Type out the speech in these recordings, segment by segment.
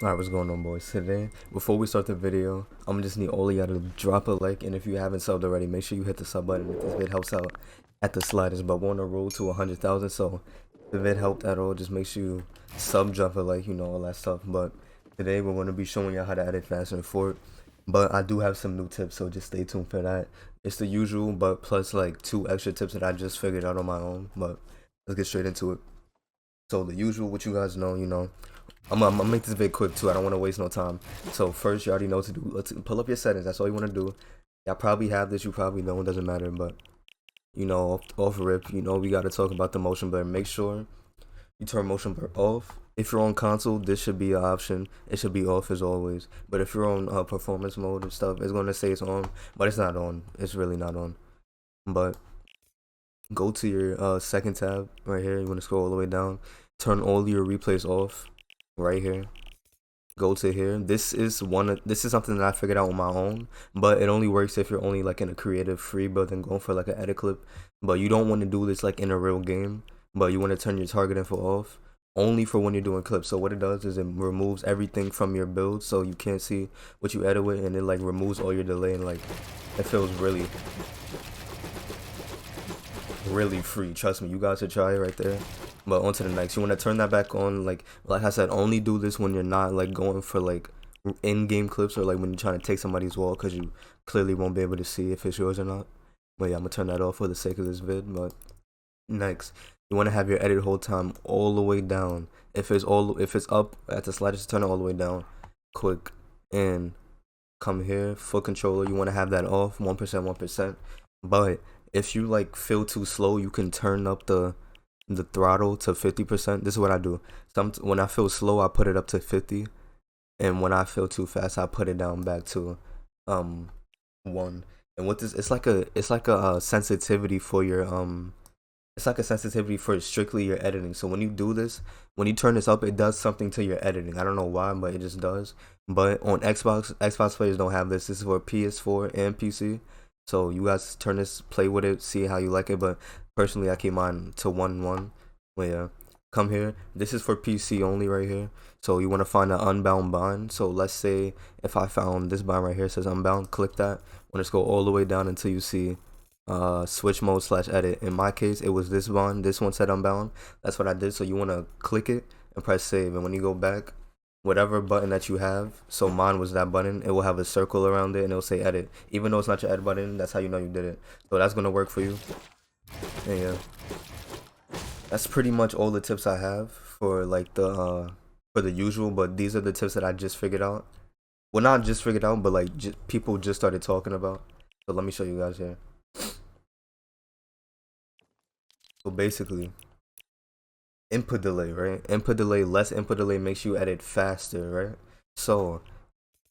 Alright, what's going on, boys? Today, before we start the video, I'm just need all of y'all to drop a like, and if you haven't subbed already, make sure you hit the sub button if this vid helps out at the slightest. But we're on a roll to 100,000, so if the vid helped at all, just make sure you sub, drop a like, all that stuff. But today, we're going to be showing y'all how to edit faster in Fort. But I do have some new tips, so just stay tuned for that. It's the usual, but plus like 2 extra tips that I just figured out on my own. But let's get straight into it. So the usual, what you guys know, I'm gonna make this vid quick too. I don't want to waste no time. So first, you already know what to do. Let's pull up your settings. That's all you want to do. Y'all probably have this. You probably don't. It doesn't matter. But off rip, we gotta talk about the motion blur. Make sure you turn motion blur off. If you're on console, this should be an option. It should be off as always. But if you're on performance mode and stuff, it's gonna say it's on, but it's not on. It's really not on. But go to your second tab right here. You want to scroll all the way down. Turn all your replays off right here. Go to here. This is something that I figured out on my own, but it only works if you're only like in a creative free build and going for like an edit clip. But you don't want to do this like in a real game, but you want to turn your target info off only for when you're doing clips. So what it does is it removes everything from your build, so you can't see what you edit with, and it like removes all your delay, and like it feels really free. Trust me, you guys should try it right there. But on to the next. You want to turn that back on. Like I said, only do this when you're not like going for like in-game clips, or like when you're trying to take somebody's wall, because you clearly won't be able to see if it's yours or not. But yeah, I'm gonna turn that off for the sake of this vid. But next, you want to have your edit hold time all the way down. If it's up at the slider, just turn it all the way down quick, and come here, foot controller, you want to have that off 1%, 1%. But if you like feel too slow, you can turn up the throttle to 50%. This is what I do. When I feel slow, I put it up to 50, and when I feel too fast, I put it down back to 1. And with this, it's like a sensitivity for your it's like a sensitivity for strictly your editing. So when you do this, when you turn this up, it does something to your editing. I don't know why, but it just does. But on Xbox players don't have this. This is for PS4 and PC. So you guys turn this, play with it, see how you like it. But personally, I keep mine to 1-1. But yeah, come here. This is for PC only right here. So you want to find an unbound bind. So let's say if I found this bind right here, it says unbound, click that. Want to scroll all the way down until you see switch mode / edit. In my case, it was this one. This one said unbound. That's what I did. So you want to click it and press save, and when you go back, whatever button that you have, so mine was that button, it will have a circle around it and it'll say edit. Even though it's not your edit button, that's how you know you did it. So that's gonna work for you. And yeah, that's pretty much all the tips I have for like for the usual. But these are the tips that I just figured out. Well, not just figured out, but like people just started talking about. So let me show you guys here. So basically, input delay, right? Less input delay makes you edit faster, right? So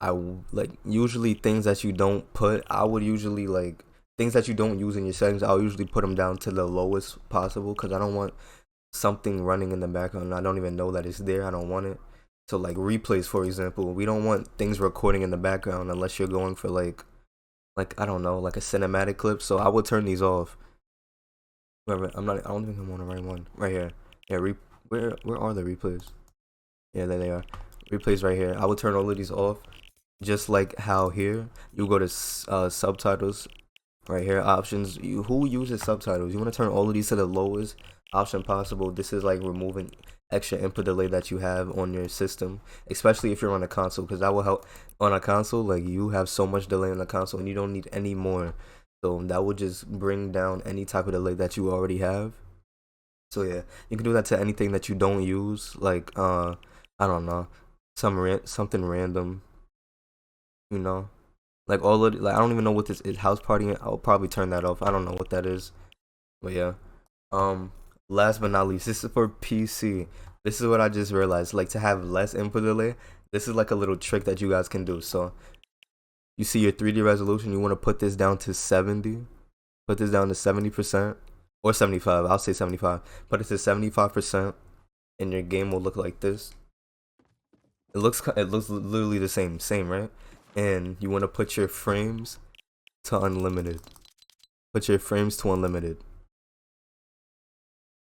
I like usually things that you don't put, I would usually like things that you don't use in your settings, I'll usually put them down to the lowest possible, because I don't want something running in the background. I don't even know that it's there. I don't want it. So like replays, for example, we don't want things recording in the background unless you're going for like I don't know, like a cinematic clip. So I would turn these off. I don't think I'm on the right one. Right here. Yeah, where are the replays? Yeah, there they are. Replays right here. I would turn all of these off, just like how here you go to subtitles right here, options. Who uses subtitles? You want to turn all of these to the lowest option possible. This is like removing extra input delay that you have on your system, especially if you're on a console, because that will help. On a console, like you have so much delay on the console and you don't need any more, so that would just bring down any type of delay that you already have. So yeah, you can do that to anything that you don't use, like I don't know, something random, you know, like all of like I don't even know what this is. House partying, I'll probably turn that off. I don't know what that is, but yeah. Um, Last but not least, this is for PC. This is what I just realized. Like to have less input delay, this is like a little trick that you guys can do. So you see your 3D resolution, you want to put this down to 70. Put this down to 70%. Or 75, I'll say 75. Put it to 75%, and your game will look like this. It looks literally the same, right? And you want to put your frames to unlimited. Put your frames to unlimited.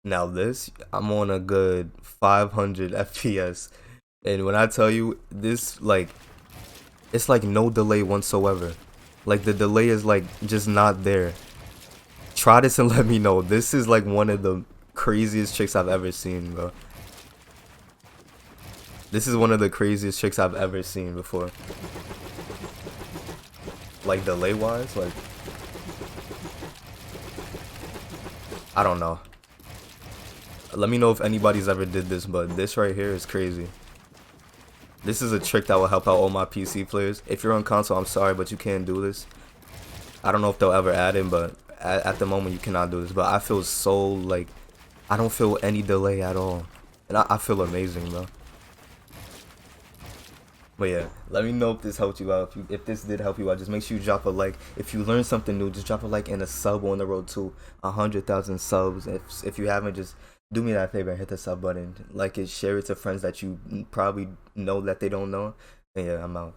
Now this, I'm on a good 500 FPS, And when I tell you this, like, it's like no delay whatsoever. Like the delay is like just not there. Try this and let me know. This is like one of the craziest tricks I've ever seen, bro. This is one of the craziest tricks I've ever seen before. Like delay wise, like I don't know. Let me know if anybody's ever did this, but this right here is crazy. This is a trick that will help out all my PC players. If you're on console, I'm sorry, but you can't do this. I don't know if they'll ever add it, but at the moment you cannot do this. But I feel so like I don't feel any delay at all, and I feel amazing, bro. But yeah, let me know if this helped you out. If this did help you out, just make sure you drop a like. If you learned something new, just drop a like and a sub on the road to 100,000 subs. If you haven't, just do me that favor and hit the sub button. Like it, share it to friends that you probably know that they don't know. And yeah, I'm out.